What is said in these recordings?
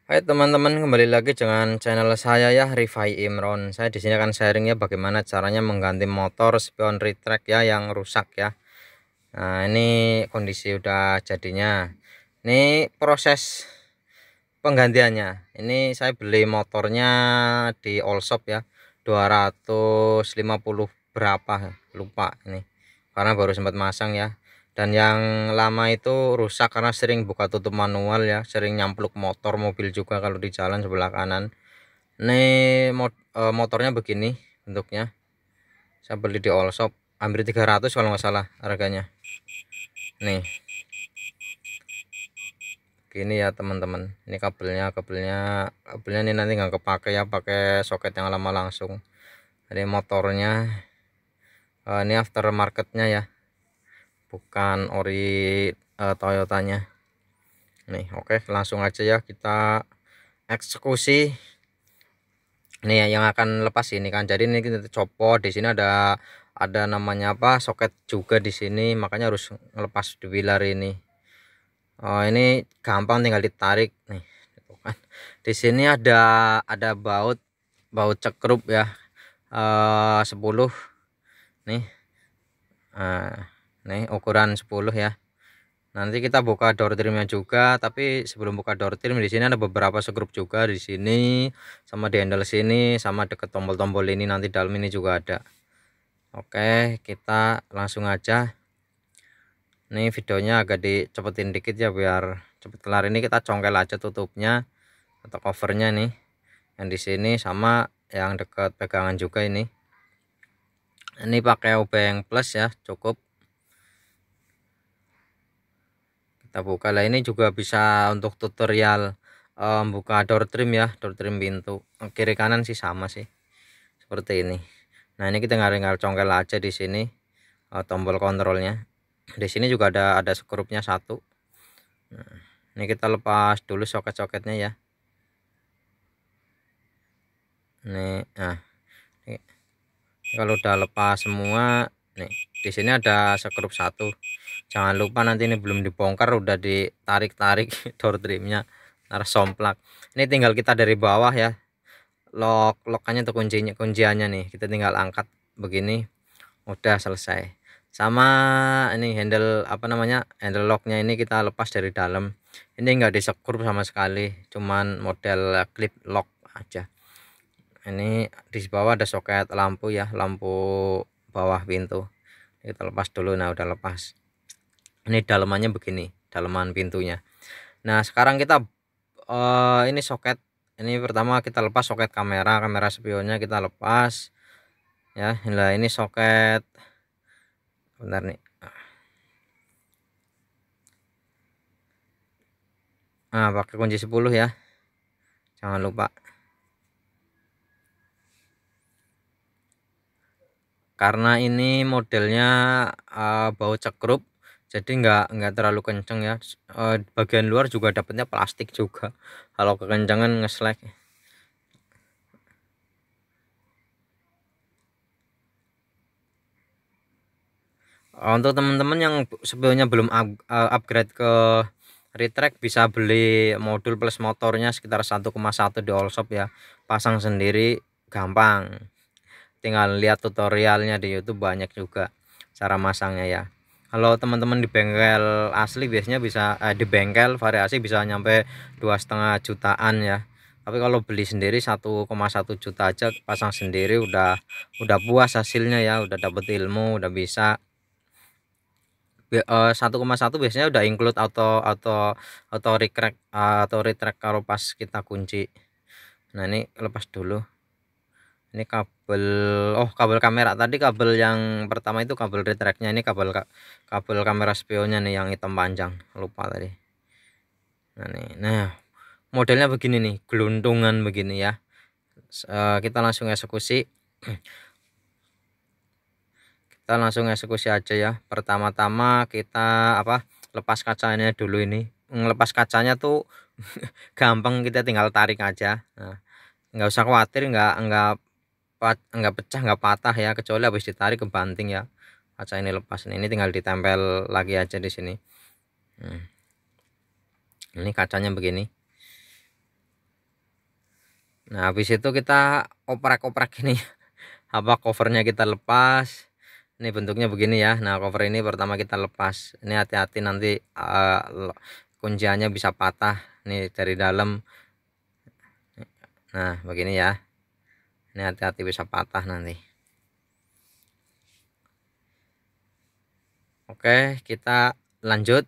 Hai teman-teman, kembali lagi dengan channel saya ya, Rifai Imron. Saya di sini akan sharing ya bagaimana caranya mengganti motor spion retract ya yang rusak ya. Nah, ini kondisi udah jadinya. Ini proses penggantiannya. Ini saya beli motornya di all shop ya. 250 berapa lupa ini. Karena baru sempat masang ya. Dan yang lama itu rusak karena sering buka tutup manual ya, sering nyampluk motor mobil juga kalau di jalan sebelah kanan. Ini motornya begini bentuknya. Saya beli di all shop hampir 300 kalau nggak salah harganya. Nih gini ya teman-teman, ini kabelnya ini nanti nggak kepake ya, pakai soket yang lama langsung. Ini motornya ini aftermarketnya ya, bukan ori Toyotanya. Nih oke, langsung aja ya kita eksekusi. Ini ya yang akan lepas ini kan, jadi ini kita copot. Di sini ada namanya apa, soket juga di sini, makanya harus ngelepas di pilar ini. Oh, ini gampang, tinggal ditarik nih gitu kan. Di sini ada baut cekrup ya, 10 nih. Nih ukuran 10 ya. Nanti kita buka door trimnya juga, tapi sebelum buka door trim di sini ada beberapa skrup juga di sini, sama di handle sini, sama deket tombol-tombol ini, nanti dalam ini juga ada. Oke, kita langsung aja. Ini videonya agak dicepetin dikit ya biar cepet kelar. Ini kita congkel aja tutupnya atau covernya nih, yang di sini sama yang dekat pegangan juga ini. Ini pakai obeng plus ya, cukup. Kita buka lah, ini juga bisa untuk tutorial buka door trim ya, door trim pintu. Kiri kanan sih sama sih, seperti ini. Nah, ini kita tinggal congkel aja di sini tombol kontrolnya. Di sini juga ada skrupnya satu. Nah, ini kita lepas dulu soket-soketnya ya. Nih, nah ini, kalau udah lepas semua, nih di sini ada skrup satu. Jangan lupa, nanti ini belum dibongkar udah ditarik-tarik door trimnya, harus somplak. Ini tinggal kita dari bawah ya, lokannya atau kunciannya nih, kita tinggal angkat begini, udah selesai. Sama ini handle apa namanya, handle locknya ini kita lepas dari dalam. Ini enggak disekrup sama sekali, cuman model clip lock aja. Ini di bawah ada soket lampu ya, lampu bawah pintu. Kita lepas dulu. Nah, udah lepas. Ini dalamannya begini, dalaman pintunya. Nah, sekarang kita ini soket. Ini pertama kita lepas soket kamera spionnya, kita lepas ya. Nah, ini soket, bentar nih. Nah, pakai kunci 10 ya, jangan lupa. Karena ini modelnya baut cekrup, jadi nggak terlalu kenceng ya. Bagian luar juga dapatnya plastik juga, kalau kekencangan ngeslek. Untuk teman-teman yang sebelumnya belum upgrade ke retract, bisa beli modul plus motornya sekitar 1,1 di all shop ya, pasang sendiri gampang, tinggal lihat tutorialnya di YouTube, banyak juga cara masangnya ya. Kalau teman-teman di bengkel asli biasanya bisa di bengkel variasi bisa nyampe 2,5 jutaan ya, tapi kalau beli sendiri 1,1 juta aja pasang sendiri udah puas hasilnya ya, udah dapet ilmu, udah bisa. 1,1 biasanya udah include auto retract kalau pas kita kunci. Nah, ini lepas dulu. Ini kabel, kabel kamera tadi, kabel yang pertama itu kabel retractnya, ini kabel kamera spionnya nih yang hitam panjang, lupa tadi. Nah, modelnya begini nih, gelundungan begini ya. Kita langsung eksekusi. Kita langsung eksekusi aja ya. Pertama-tama kita lepas kacanya dulu. Ini ngelepas kacanya tuh gampang, kita tinggal tarik aja. Nah, nggak usah khawatir, nggak pecah, nggak patah ya, kecuali habis ditarik ke banting ya kaca ini lepas. Ini tinggal ditempel lagi aja di sini. Ini kacanya begini. Nah habis itu kita oprek-oprek ini apa covernya kita lepas. Ini bentuknya begini ya. Nah cover ini pertama kita lepas, ini hati-hati nanti kunciannya bisa patah nih dari dalam. Nah begini ya, ini hati-hati bisa patah nanti. Oke, kita lanjut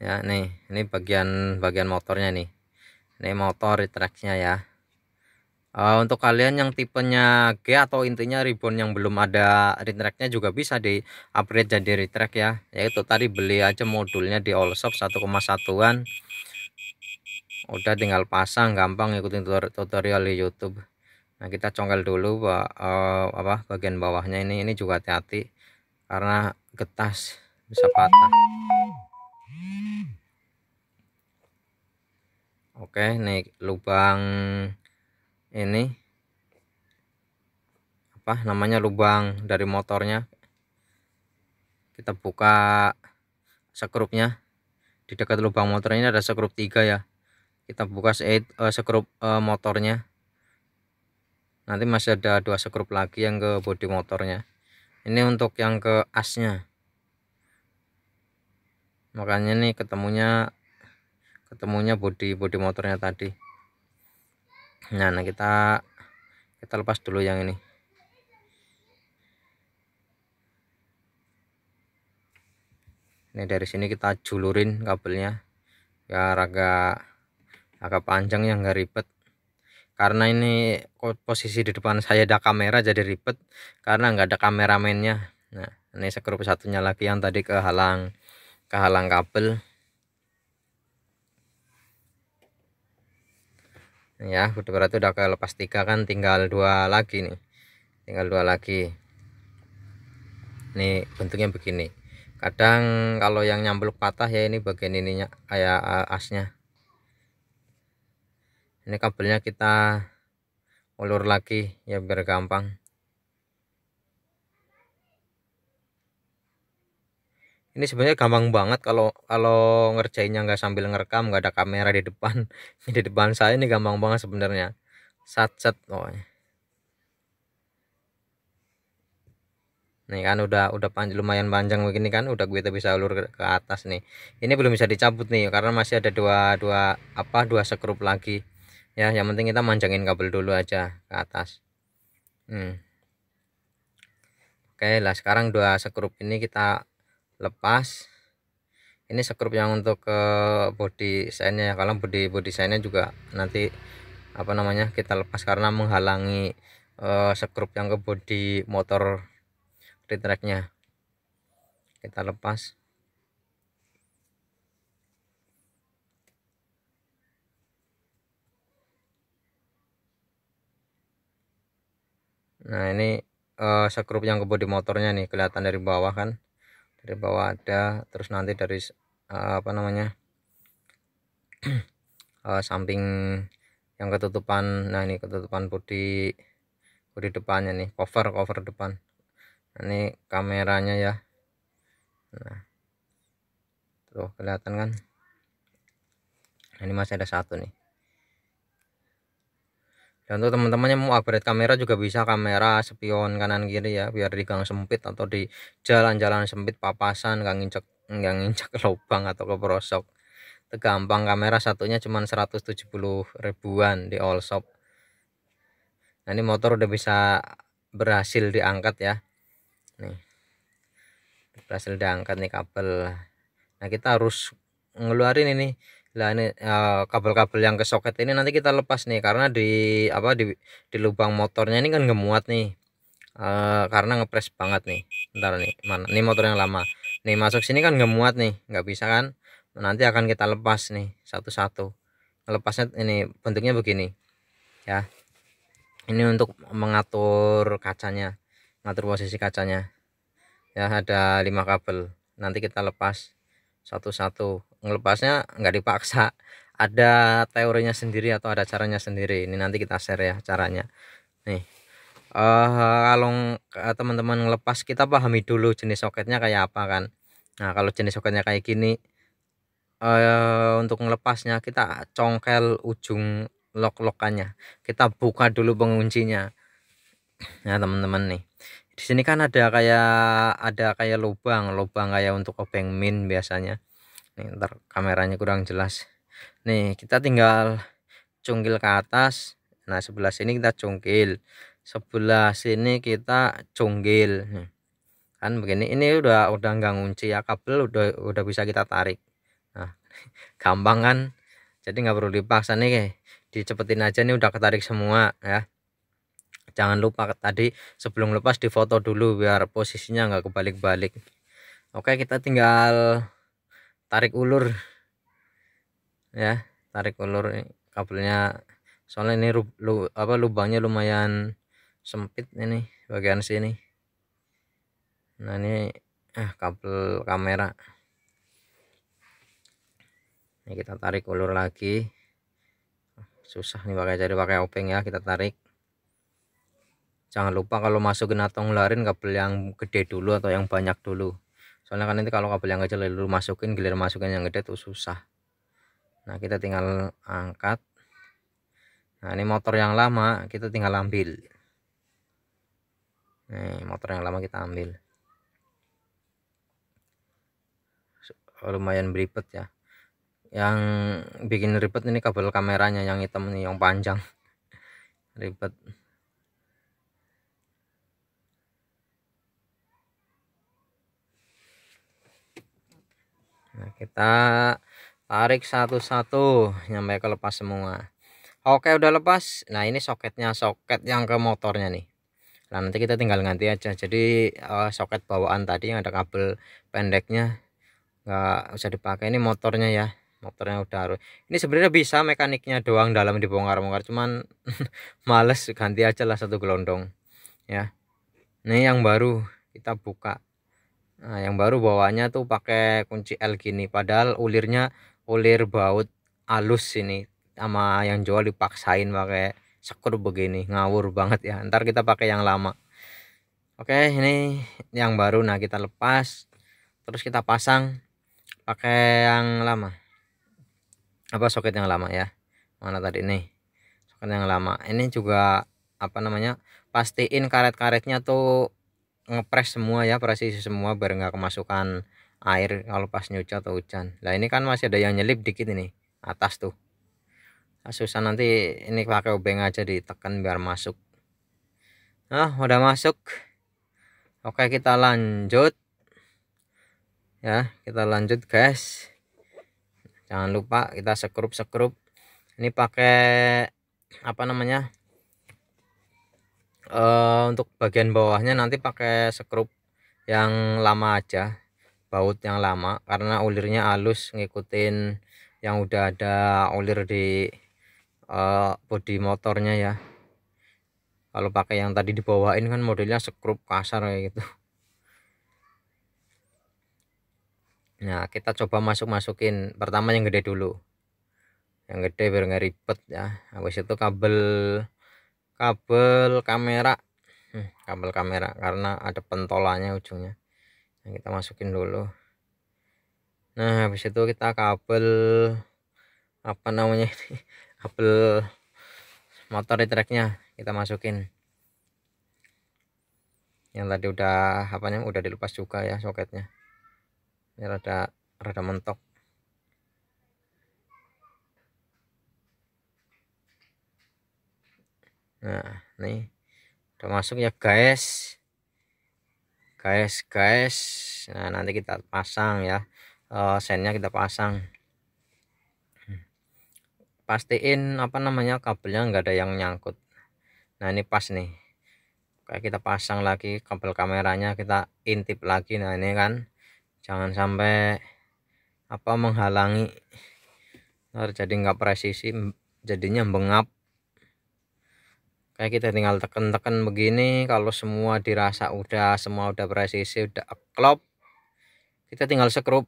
ya. Nih ini bagian motornya nih, ini motor retract-nya ya. Untuk kalian yang tipenya G atau intinya ribbon yang belum ada retract-nya juga bisa di upgrade jadi retract ya, yaitu tadi beli aja modulnya di Allshop 1,1an, udah tinggal pasang, gampang, ikutin tutorial di YouTube. Nah kita congkel dulu bagian bawahnya ini juga hati-hati karena getas bisa patah. Oke, nih lubang ini apa namanya, lubang dari motornya kita buka skrupnya. Di dekat lubang motor ini ada skrup 3 ya, kita buka skrup motornya. Nanti masih ada 2 skrup lagi yang ke bodi motornya, ini untuk yang ke asnya. Makanya nih ketemunya bodi motornya tadi. Nah kita lepas dulu yang ini. Ini dari sini kita julurin kabelnya biar agak panjang ya, nggak ribet. Karena ini posisi di depan saya ada kamera jadi ribet karena nggak ada kameramennya. Nah ini skrup satunya lagi yang tadi kehalang kabel ya. Berarti udah kelepas 3 kan, tinggal 2 lagi nih, ini bentuknya begini. Kadang kalau yang nyampluk patah ya, ini bagian ininya kayak asnya. Ini kabelnya kita ulur lagi ya biar gampang. Ini sebenarnya gampang banget kalau ngerjainnya nggak sambil ngerekam, nggak ada kamera di depan. Di depan saya ini gampang banget sebenarnya. Sat pokoknya. Nih kan udah lumayan panjang begini kan, udah kita bisa ulur ke atas nih. Ini belum bisa dicabut nih karena masih ada dua skrup lagi ya. Yang penting kita manjangin kabel dulu aja ke atas. Oke lah, sekarang 2 skrup ini kita lepas. Ini skrup yang untuk ke body sign-nya ya. Kalau body sign-nya juga nanti apa namanya kita lepas karena menghalangi skrup yang ke body motor retract-nya. Kita lepas. Nah ini skrup yang ke bodi motornya nih, kelihatan dari bawah kan, dari bawah ada, terus nanti dari apa namanya samping yang ketutupan. Nah ini ketutupan bodi depannya nih, cover depan. Nah, ini kameranya ya. Nah tuh kelihatan kan. Nah, ini masih ada 1 nih. Dan untuk teman-teman yang mau upgrade kamera juga bisa, kamera spion kanan kiri ya, biar di gang sempit atau di jalan-jalan sempit papasan nggak nginjek lubang atau ke perosok. Itu gampang, kamera satunya cuma 170 ribuan di Allshop. Nah ini motor udah bisa berhasil diangkat ya, nih berhasil diangkat nih kabel. Nah kita harus ngeluarin ini lah, ini kabel-kabel yang ke soket ini nanti kita lepas nih, karena di lubang motornya ini kan ngemuat nih, karena ngepres banget nih. Ntar nih, mana nih motor yang lama nih masuk sini kan ngemuat nih, nggak bisa kan. Nanti akan kita lepas nih satu-satu. Lepasnya ini bentuknya begini ya. Ini untuk mengatur kacanya, ngatur posisi kacanya ya. Ada 5 kabel, nanti kita lepas satu-satu. Ngelepasnya nggak dipaksa, ada teorinya sendiri atau ada caranya sendiri. Ini nanti kita share ya caranya nih. Kalau teman-teman ngelepas, kita pahami dulu jenis soketnya kayak apa kan. Nah kalau jenis soketnya kayak gini, untuk melepasnya kita congkel ujung lock-lockannya, kita buka dulu penguncinya. Nah teman-teman nih, di sini kan ada kayak lubang kayak untuk obeng min biasanya. Nih ntar kameranya kurang jelas. Nih kita tinggal cungkil ke atas. Nah sebelah sini kita cungkil, sebelah sini kita cungkil. Kan begini, ini udah nggak ngunci ya, kabel udah bisa kita tarik. Nah gampang kan, jadi nggak perlu dipaksa nih, dicepetin aja, nih udah ketarik semua ya. Jangan lupa tadi sebelum lepas difoto dulu biar posisinya nggak kebalik-balik. Oke, kita tinggal tarik ulur ya, tarik ulur kabelnya, soalnya ini lubangnya lumayan sempit ini bagian sini. Nah ini kabel kamera, ini kita tarik ulur lagi. Susah nih pakai obeng ya, kita tarik. Jangan lupa kalau masukin atau ngeluarin kabel yang gede dulu atau yang banyak dulu, soalnya kan nanti kalau kabel yang kecil dulu giliran masukin yang gede tuh susah. Nah kita tinggal angkat. Nah ini motor yang lama kita tinggal ambil. Nih motor yang lama kita ambil. Lumayan beribet ya, yang bikin ribet ini kabel kameranya yang hitam nih, yang panjang, ribet. Nah kita tarik satu-satu nyampe ke lepas semua. Oke udah lepas. Nah ini soketnya, soket yang ke motornya nih. Nah nanti kita tinggal ganti aja, jadi soket bawaan tadi yang ada kabel pendeknya nggak usah dipakai, ini motornya ya, motornya udah harus. Ini sebenarnya bisa mekaniknya doang dalam dibongkar-bongkar, cuman males, ganti aja lah satu gelondong ya. Ini yang baru kita buka. Nah yang baru bawaannya tuh pakai kunci L gini, padahal ulirnya ulir baut halus ini, sama yang jual dipaksain pakai skru begini, ngawur banget ya. Ntar kita pakai yang lama. Oke ini yang baru. Nah kita lepas terus kita pasang pakai yang lama, soket yang lama ya. Mana tadi nih soket yang lama. Ini juga pastiin karet-karetnya tuh ngepres semua ya, presisi semua biar nggak kemasukan air kalau pas nyuci atau hujan. Nah ini kan masih ada yang nyelip dikit ini atas tuh. Nah, susah, nanti ini pakai obeng aja ditekan biar masuk. Nah udah masuk. Oke kita lanjut ya, kita lanjut guys. Jangan lupa kita sekrup ini pakai untuk bagian bawahnya nanti pakai skrup yang lama aja, baut yang lama, karena ulirnya halus ngikutin yang udah ada ulir di bodi motornya ya. Kalau pakai yang tadi dibawain kan modelnya skrup kasar kayak gitu. Nah kita coba masukin pertama yang gede dulu, yang gede biar nggak ribet ya. Habis itu kabel kamera, karena ada pentolannya ujungnya. Nah, kita masukin dulu. Nah habis itu kita kabel kabel motor retreknya kita masukin, yang tadi udah dilepas juga ya soketnya, ini rada mentok. Nah nih udah masuk ya guys. Nah nanti kita pasang ya, sennya kita pasang. Pastiin kabelnya nggak ada yang nyangkut. Nah ini pas nih, kayak kita pasang lagi kabel kameranya, kita intip lagi. Nah ini kan jangan sampai menghalangi, jadi nggak presisi, jadinya bengap. Kayak kita tinggal tekan-tekan begini, kalau semua dirasa semua udah presisi, udah klop, kita tinggal skrup.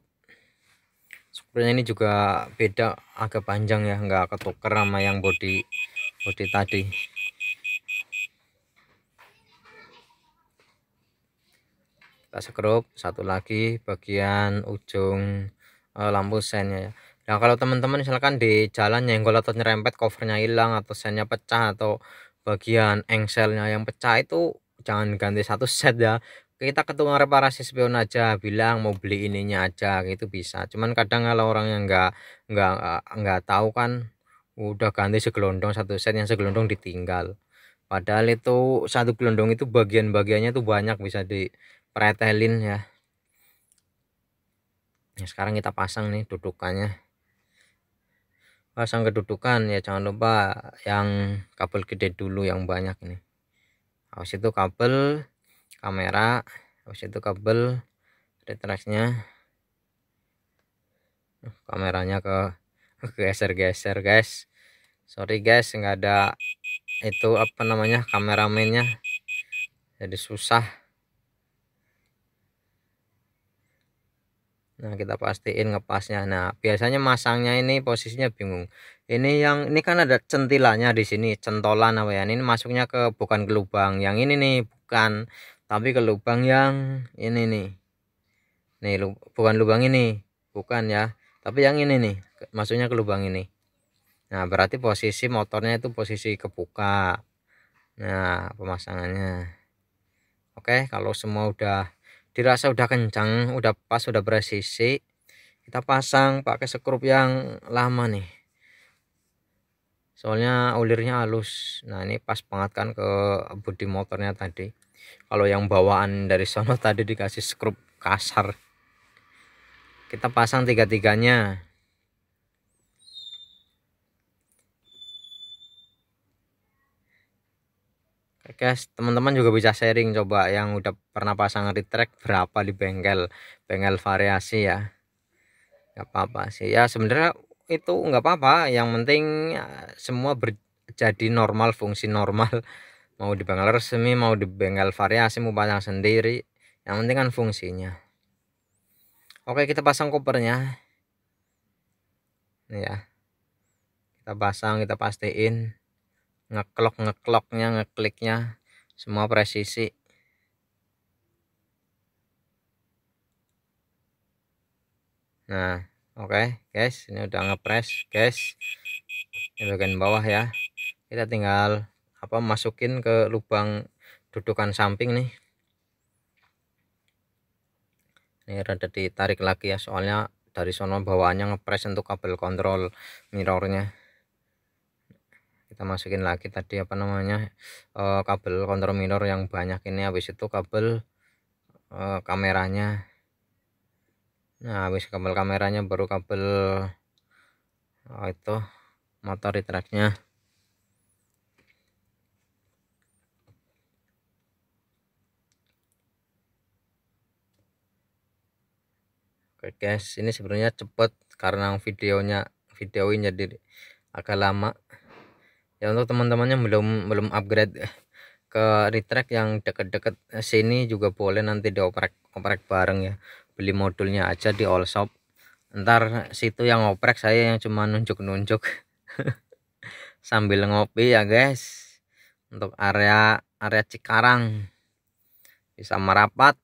Skrunya ini juga beda, agak panjang ya, nggak ketuker sama yang body tadi. Kita skrup satu lagi bagian ujung lampu sennya ya. Nah kalau teman-teman misalkan di jalan nyenggol atau nyerempet, covernya hilang atau sennya pecah atau bagian engselnya yang pecah, itu jangan ganti satu set ya. Kita ke tukang reparasi spion aja, bilang mau beli ininya aja, gitu bisa. Cuman kadang kalau orang yang nggak tahu kan, udah ganti segelondong satu set, yang segelondong ditinggal. Padahal itu satu gelondong itu bagian-bagiannya tuh banyak, bisa dipretelin ya. Nah, sekarang kita pasang nih dudukannya. Pasang kedudukan ya, jangan lupa yang kabel gede dulu yang banyak ini. Habis itu kabel kamera, habis itu kabel retraksnya. Kameranya ke geser-geser guys, sorry guys, nggak ada itu apa namanya, kameramennya, jadi susah. Nah kita pastiin ngepasnya. Nah biasanya masangnya ini posisinya bingung. Ini kan ada centilanya di sini, centolan apa ya, ini masuknya ke, bukan ke lubang yang ini nih, bukan, tapi ke lubang yang ini nih. Nih bukan lubang ini, bukan ya, tapi yang ini nih masuknya ke lubang ini. Nah berarti posisi motornya itu posisi kebuka. Nah pemasangannya oke. Kalau semua udah dirasa udah kencang, udah pas, udah presisi, kita pasang pakai skrup yang lama nih, soalnya ulirnya halus. Nah ini pas banget kan ke bodi motornya tadi. Kalau yang bawaan dari sono tadi dikasih skrup kasar. Kita pasang tiga-tiganya. Oke guys, teman-teman juga bisa sharing, coba yang udah pernah pasang retract berapa di bengkel variasi ya. Nggak apa-apa sih ya, sebenarnya itu nggak apa-apa, yang penting ya, semua jadi normal, fungsi normal. Mau di bengkel resmi, mau di bengkel variasi, mau pasang sendiri, yang penting kan fungsinya. Oke kita pasang kopernya nih ya, kita pasang, kita pastiin ngekloknya, ngekliknya semua presisi. Nah oke guys, ini udah ngepres guys, di bagian bawah ya. Kita tinggal masukin ke lubang dudukan samping nih. Ini rada ditarik lagi ya, soalnya dari sono bawaannya ngepres untuk kabel kontrol mirrornya. Kita masukin lagi tadi kabel kontrol mirror yang banyak ini. Habis itu kabel kameranya. Nah habis kabel kameranya baru kabel itu motor retract-nya. Oke guys, ini sebenarnya cepet karena videoin jadi agak lama ya. Untuk teman-temannya belum upgrade ke retract yang deket-deket sini juga boleh, nanti dioprek bareng ya. Beli modulnya aja di all shop, ntar situ yang oprek, saya yang cuma nunjuk-nunjuk sambil ngopi ya guys. Untuk area Cikarang bisa merapat.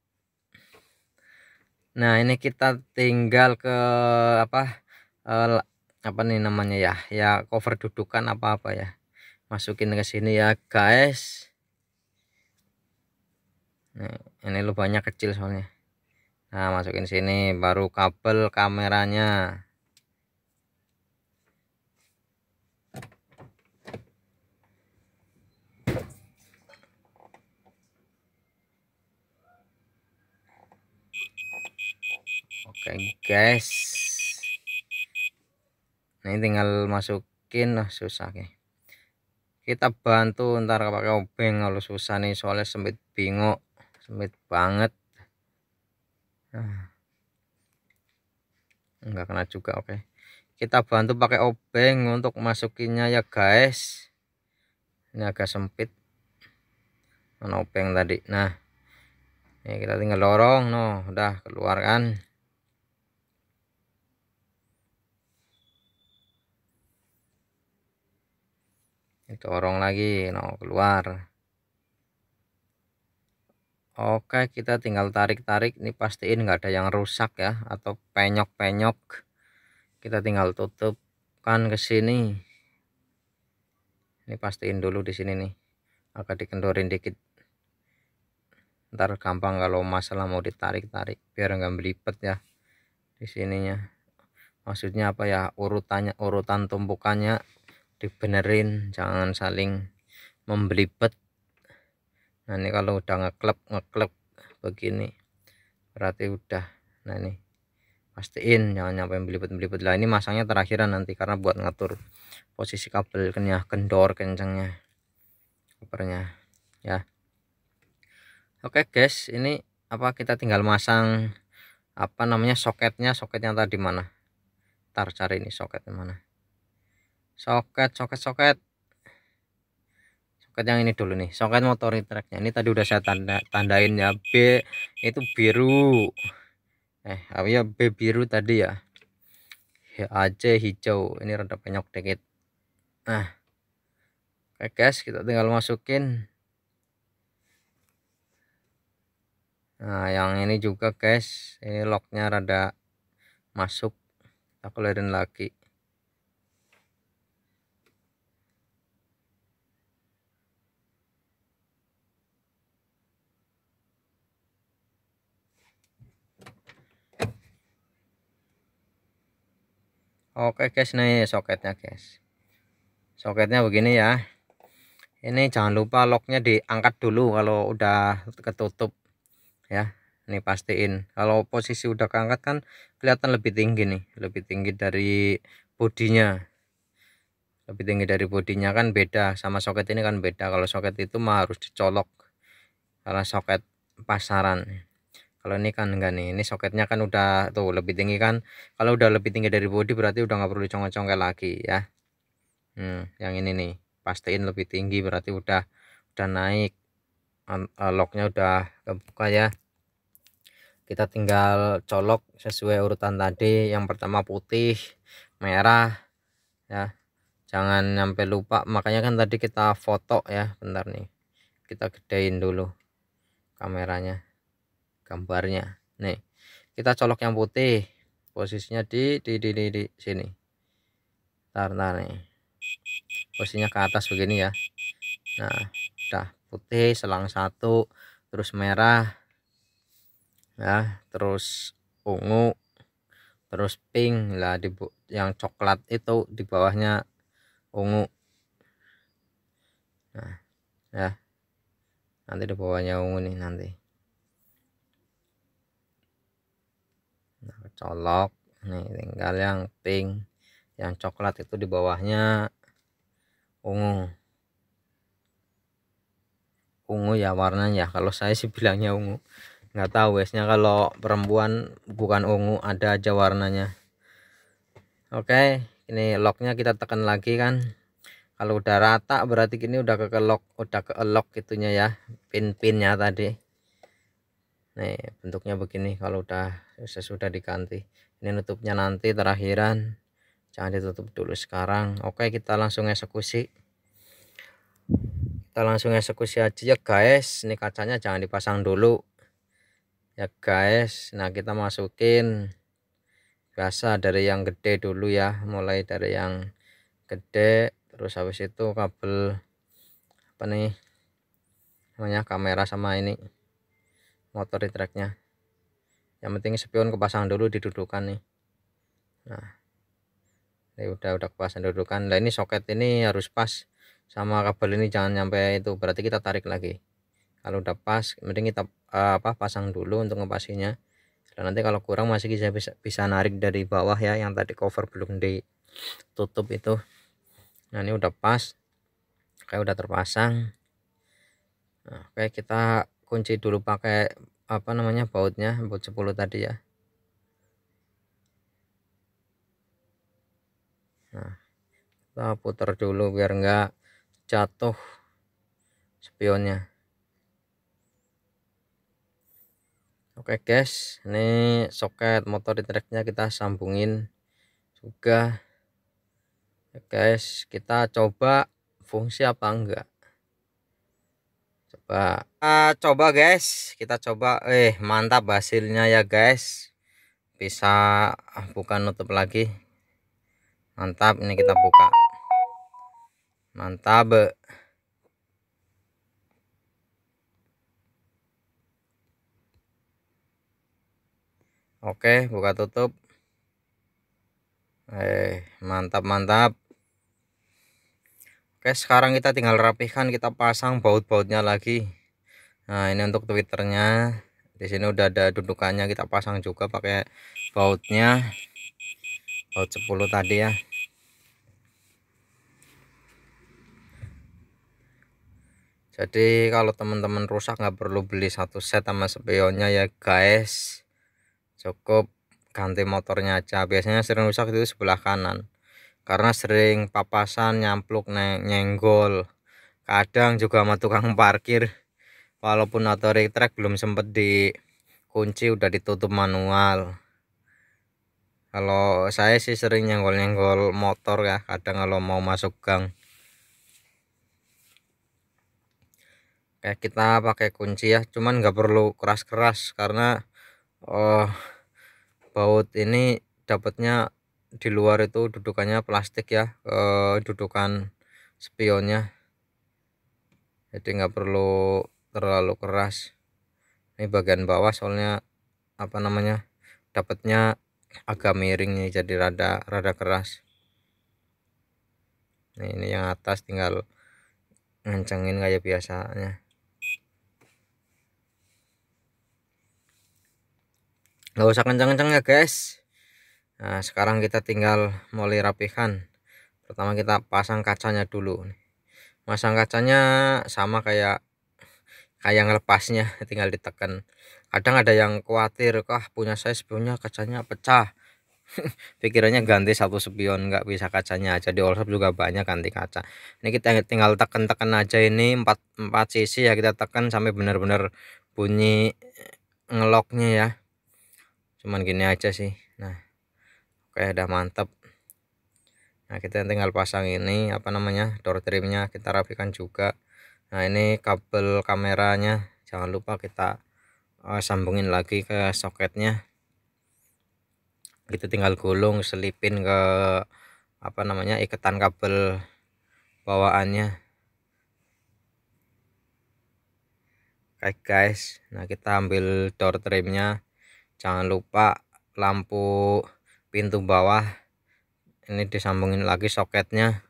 Nah ini kita tinggal ke apa nih namanya ya cover dudukan apa ya, masukin ke sini ya guys. Nah, ini lubangnya kecil soalnya. Nah masukin sini, baru kabel kameranya. Oke guys, ini tinggal masukin. Susah nih, kita bantu ntar pakai obeng kalau susah nih, soalnya sempit bingok, sempit banget. Enggak kena juga. Oke kita bantu pakai obeng untuk masukinnya ya guys. Ini agak sempit, mana obeng tadi. Nah ini kita tinggal dorong, udah keluar kan. Dorong lagi, keluar. Oke kita tinggal tarik-tarik, ini pastiin nggak ada yang rusak ya atau penyok-penyok. kita tinggal tutupkan ke sini. Ini pastiin dulu di sini nih, agak dikendorin dikit, ntar gampang kalau masalah mau ditarik-tarik biar nggak belipet ya di sininya. Maksudnya apa ya, urutan tumpukannya dibenerin, jangan saling membelipet. Nah ini kalau udah ngeklep begini berarti udah. Nah ini pastiin jangan nyampe belipet lah. Ini masangnya terakhiran nanti karena buat ngatur posisi kabel kendor kencengnya kopernya ya. Oke guys, ini apa, kita tinggal masang apa namanya soketnya tadi mana, ntar cari ini soketnya mana, soket yang ini dulu nih, soket motor tracknya. Ini tadi udah saya tandain ya, B itu biru, ya B biru tadi ya, AC hijau, ini rada penyok dikit. Nah oke guys, kita tinggal masukin. Nah yang ini juga guys, ini locknya rada masuk, kita keluarin lagi. Oke guys, nih soketnya guys, soketnya begini ya. Ini jangan lupa locknya diangkat dulu kalau udah ketutup ya. Ini pastiin kalau posisi udah keangkat kan kelihatan lebih tinggi nih, lebih tinggi dari bodinya, kan beda sama soket ini kan beda. Kalau soket itu mah harus dicolok karena soket pasaran. Kalau ini kan enggak nih, ini soketnya kan udah tuh lebih tinggi kan. Kalau udah lebih tinggi dari bodi berarti udah nggak perlu dicongkel-congkel lagi ya. Yang ini nih pastiin lebih tinggi berarti udah naik, locknya udah kebuka ya. Kita tinggal colok sesuai urutan tadi. Yang pertama putih, merah ya, jangan sampai lupa. Makanya kan tadi kita foto ya, bentar nih kita gedein dulu kameranya, gambarnya. Nih kita colok yang putih, posisinya di sini. Ntar nih posisinya ke atas begini ya. Nah udah putih selang satu, terus merah ya, terus ungu, terus pink lah, yang coklat itu di bawahnya ungu. Nah ya, nanti di bawahnya ungu nih nanti. Nah colok nih, tinggal yang pink, yang coklat itu di bawahnya ungu ya warnanya. Kalau saya sih bilangnya ungu, nggak tahu guysnya, kalau perempuan bukan ungu, ada aja warnanya. Oke, ini locknya kita tekan lagi kan. Kalau udah rata berarti ini udah ke lock itunya ya, pin-pinnya tadi. Nih bentuknya begini kalau udah sesudah diganti. Ini nutupnya nanti terakhiran, jangan ditutup dulu sekarang. Oke, kita langsung eksekusi. Aja ya guys. Ini kacanya jangan dipasang dulu ya guys. Nah kita masukin biasa dari yang gede dulu ya, mulai dari yang gede, terus habis itu kabel apa nih namanya, kamera sama ini motor di tracknya. Yang penting spion kepasang dulu, didudukan nih. Nah ini udah kepasang dudukan. Nah ini soket ini harus pas sama kabel ini, jangan nyampe itu, berarti kita tarik lagi. Kalau udah pas mending kita pasang dulu untuk ngepasinya. Dan nanti kalau kurang masih bisa narik dari bawah ya, yang tadi cover belum ditutup itu. Nah ini udah pas, kayak udah terpasang. Nah, oke, kita kunci dulu pakai apa namanya, bautnya, baut 10 tadi ya. Nah kita putar dulu biar enggak jatuh spionnya. Oke guys, ini soket motor di tracknya kita sambungin juga ya guys. Kita coba fungsi apa enggak, coba guys, kita coba. Mantap hasilnya ya guys, bisa bukan nutup lagi. Mantap, ini kita buka. Mantap. Oke, buka tutup. Mantap. Oke, sekarang kita tinggal rapihkan, kita pasang baut-bautnya lagi. Nah, ini untuk Twitternya. Di sini udah ada dudukannya, kita pasang juga pakai bautnya. Baut 10 tadi ya. Jadi kalau teman-teman rusak nggak perlu beli satu set sama spionnya ya guys. Cukup ganti motornya aja. Biasanya sering rusak itu sebelah kanan. Karena sering papasan, nyampluk, nyenggol. Kadang juga sama tukang parkir. Walaupun auto retract belum sempet dikunci udah ditutup manual. Kalau saya sih sering nyenggol-nyenggol motor ya, kadang kalau mau masuk gang. Kayak kita pakai kunci ya, cuman nggak perlu keras-keras karena baut ini dapatnya di luar itu dudukannya plastik ya, dudukan spionnya. Jadi nggak perlu terlalu keras. Ini bagian bawah soalnya apa namanya, dapatnya agak miring nih, jadi rada keras. Nah, ini yang atas tinggal ngencengin kayak biasanya, nggak usah kenceng-kenceng ya guys. Nah, sekarang kita tinggal mulai rapikan. Pertama kita pasang kacanya dulu. Masang kacanya sama kayak ngelepasnya, tinggal ditekan. Kadang ada yang khawatir, punya saya spionnya kacanya pecah. Pikirannya ganti satu spion, nggak bisa kacanya aja. Di Allshop juga banyak ganti kaca. Ini kita tinggal tekan-tekan aja, ini 4 sisi ya, kita tekan sampai benar-benar bunyi ngeloknya ya. Cuman gini aja sih. Nah, oke, udah mantap. Nah, kita tinggal pasang ini apa namanya, door trimnya kita rapikan juga. Nah, ini kabel kameranya jangan lupa kita sambungin lagi ke soketnya. Kita tinggal gulung, selipin ke apa namanya, ikatan kabel bawaannya. Oke guys, nah kita ambil door trimnya, jangan lupa lampu pintu bawah ini disambungin lagi soketnya,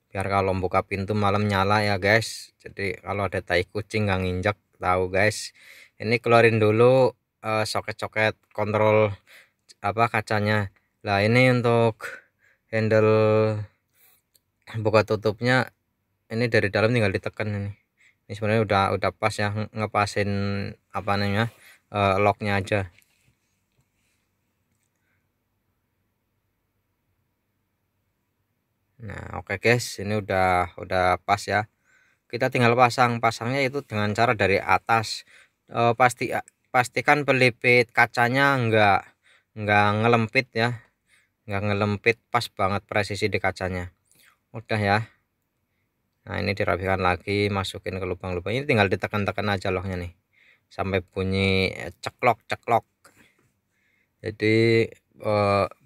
biar kalau buka pintu malam nyala ya guys. Jadi kalau ada tai kucing nggak nginjak, tahu guys. Ini keluarin dulu soket-soket kontrol apa kacanya. Nah, ini untuk handle buka tutupnya, ini dari dalam tinggal ditekan ini. Ini sebenarnya udah pas ya, ngepasin apa namanya, locknya aja. Nah, oke guys, ini udah pas ya. Kita tinggal pasangnya itu dengan cara dari atas. Pastikan pelipit kacanya enggak ngelempit ya, enggak ngelempit, pas banget presisi di kacanya. Udah ya. Nah, ini dirapikan lagi, masukin ke lubang-lubang. Ini tinggal ditekan-tekan aja locknya nih sampai bunyi ceklok. Jadi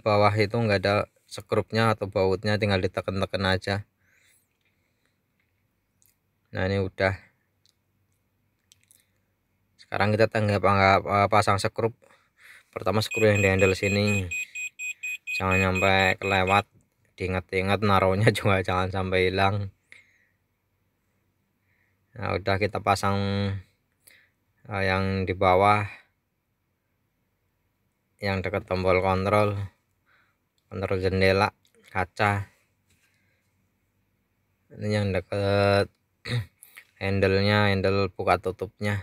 bawah itu enggak ada skrupnya atau bautnya, tinggal ditekan-tekan aja. Nah, ini udah. Sekarang kita pasang skrup. Pertama skrup yang di handle sini, jangan sampai kelewat, diingat-ingat naruhnya juga jangan sampai hilang. Nah, udah kita pasang yang di bawah, yang dekat tombol kontrol jendela kaca. Ini yang dekat handle buka tutupnya.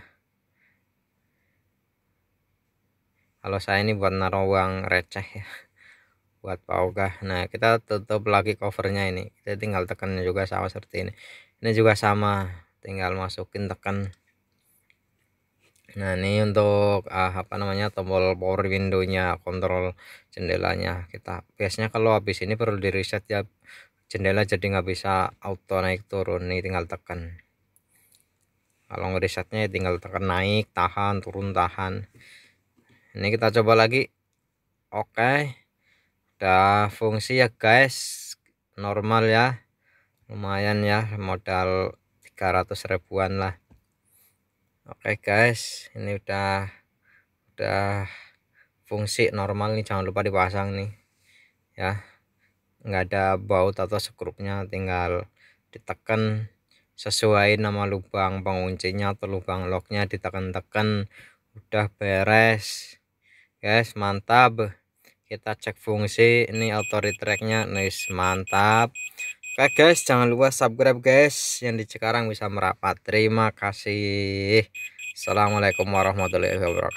Kalau saya ini buat naruh uang receh ya, buat paugah. Nah, kita tutup lagi covernya, ini kita tinggal tekan juga sama seperti ini juga sama, tinggal masukin tekan. Nah, ini untuk apa namanya, tombol power windownya, kontrol jendelanya. Kita biasanya kalau habis ini perlu di reset ya, jendela jadi nggak bisa auto naik turun. Nih tinggal tekan. Kalau ngeresetnya tinggal tekan naik, tahan, turun, tahan. Ini kita coba lagi. Oke, udah fungsi ya guys, normal ya, lumayan ya, modal 300 ribuan lah. Oke guys, ini udah fungsi normal nih, jangan lupa dipasang nih ya, nggak ada baut atau skrupnya, tinggal ditekan sesuai nama lubang penguncinya atau lubang locknya, ditekan-tekan udah beres guys. Mantap, kita cek fungsi ini auto retracknya, nice, mantap. Oke guys, jangan lupa subscribe guys, yang di Cikarang bisa merapat. Terima kasih. Assalamualaikum warahmatullahi wabarakatuh.